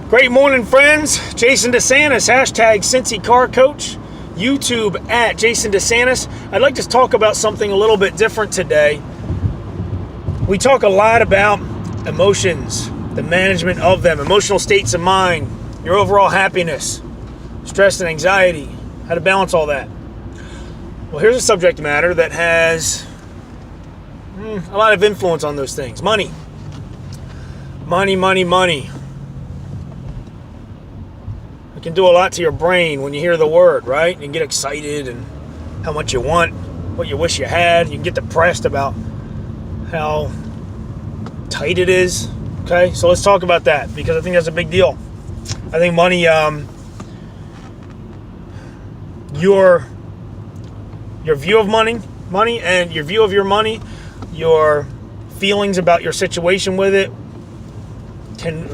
Great morning, friends. Jason DeSantis, hashtag Cincy Car Coach, YouTube at Jason DeSantis. I'd like to talk about something a little bit different today. We talk a lot about emotions, the management of them, emotional states of mind, your overall happiness, stress and anxiety, how to balance all that. Well, here's a subject matter that has a lot of influence on those things. Money. Money, money, money. It can do a lot to your brain when you hear the word, right? You can get excited and how much you want, what you wish you had. You can get depressed about how tight it is. Okay, so let's talk about that because I think that's a big deal. I think money, your view of money and your view of your money, your feelings about your situation with it can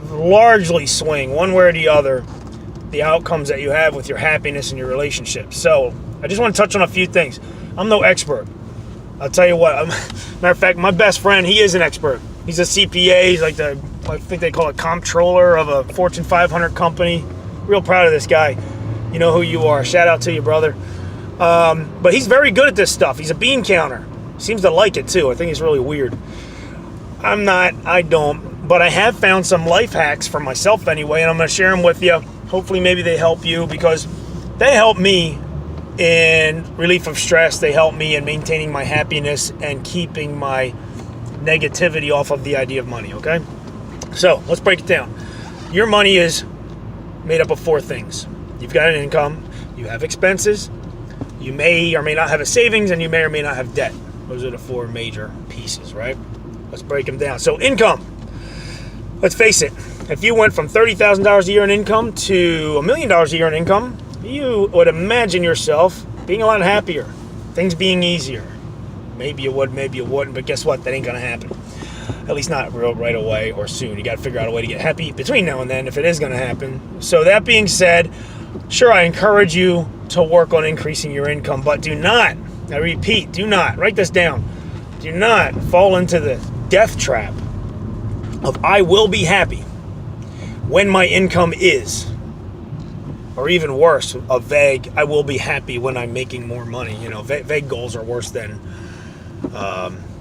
largely swing one way or the other the outcomes that you have with your happiness and your relationships. So I just want to touch on a few things. I'm no expert. I'll tell you what. Matter of fact, my best friend, he is an expert. He's a CPA. He's like I think they call it comptroller of a Fortune 500 company. Real proud of this guy. You know who you are. Shout out to you, brother. But he's very good at this stuff. He's a bean counter. Seems to like it too. I think it's really weird. I'm not. I don't. But I have found some life hacks for myself anyway, and I'm going to share them with you. Hopefully maybe they help you because they help me in relief of stress. They help me in maintaining my happiness and keeping my negativity off of the idea of money, okay? So let's break it down. Your money is made up of four things. You've got an income, you have expenses, you may or may not have a savings, and you may or may not have debt. Those are the four major pieces, right? Let's break them down. So income. Let's face it, if you went from $30,000 a year in income to $1 million a year in income, you would imagine yourself being a lot happier, things being easier. Maybe you would, maybe you wouldn't, but guess what? That ain't going to happen. At least not right away or soon. You got to figure out a way to get happy between now and then if it is going to happen. So that being said, sure, I encourage you to work on increasing your income, but do not, I repeat, do not, write this down, do not fall into the death trap of I will be happy when my income is, or even worse, a vague I will be happy when I'm making more money. You know, vague goals are worse than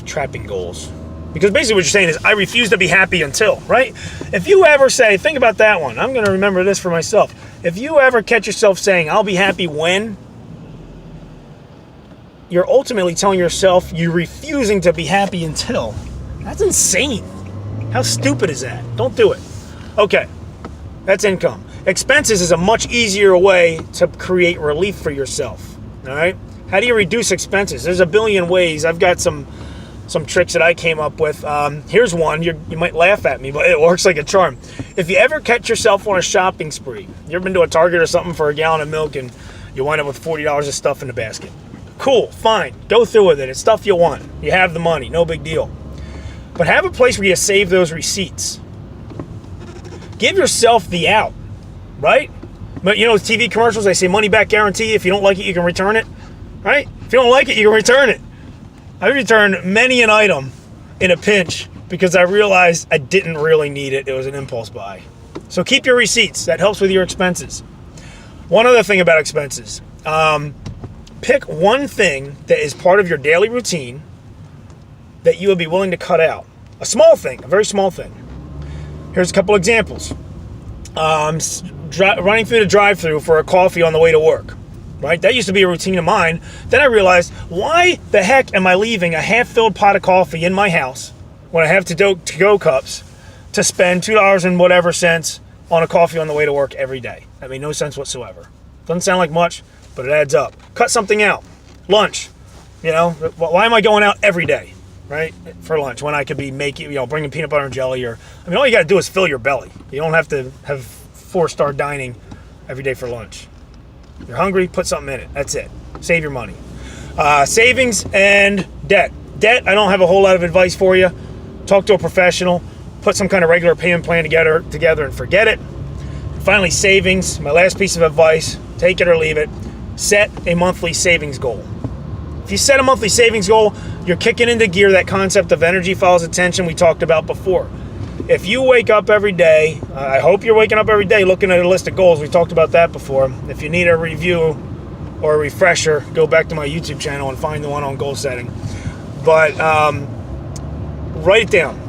trapping goals. Because basically what you're saying is I refuse to be happy until, right? If you ever say, think about that one, I'm going to remember this for myself. If you ever catch yourself saying I'll be happy when, you're ultimately telling yourself you're refusing to be happy until. That's insane. How stupid is that? Don't do it. Okay, that's income. Expenses is a much easier way to create relief for yourself, all right? How do you reduce expenses? There's a billion ways. I've got some tricks that I came up with. Here's one. You might laugh at me, but it works like a charm. If you ever catch yourself on a shopping spree, you ever been to a Target or something for a gallon of milk and you wind up with $40 of stuff in the basket? Cool, fine. Go through with it. It's stuff you want. You have the money. No big deal. But have a place where you save those receipts. Give yourself the out, right? But you know, TV commercials, they say money back guarantee. If you don't like it, you can return it, right? If you don't like it, you can return it. I returned many an item in a pinch because I realized I didn't really need it. It was an impulse buy. So keep your receipts. That helps with your expenses. One other thing about expenses. Pick one thing that is part of your daily routine that you would be willing to cut out. A small thing, a very small thing. Here's a couple examples. Running through the drive-thru for a coffee on the way to work. Right? That used to be a routine of mine. Then I realized, why the heck am I leaving a half-filled pot of coffee in my house when I have to-go cups to spend $2 and whatever cents on a coffee on the way to work every day? That made no sense whatsoever. Doesn't sound like much, but it adds up. Cut something out. Lunch. You know, why am I going out every day, right, for lunch when I could be bringing peanut butter and jelly or, all you got to do is fill your belly. You don't have to have 4-star dining every day for lunch. You're hungry, put something in it. That's it. Save your money. Savings and debt. Debt, I don't have a whole lot of advice for you. Talk to a professional. Put some kind of regular payment plan together and forget it. Finally, savings. My last piece of advice, take it or leave it. Set a monthly savings goal. If you set a monthly savings goal, you're kicking into gear that concept of energy follows attention we talked about before. if you wake up every day, I hope you're waking up every day looking at a list of goals. We talked about that before. If you need a review or a refresher, go back to my YouTube channel and find the one on goal setting. But write it down.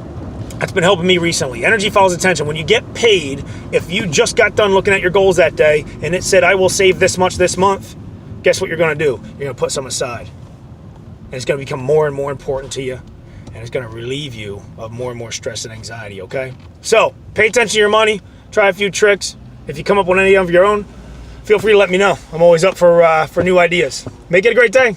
That's been helping me recently. Energy follows attention. When you get paid, if you just got done looking at your goals that day and it said, I will save this much this month, guess what you're going to do? You're going to put some aside. And it's going to become more and more important to you. And it's going to relieve you of more and more stress and anxiety, okay? So, pay attention to your money. Try a few tricks. If you come up with any of your own, feel free to let me know. I'm always up for new ideas. Make it a great day.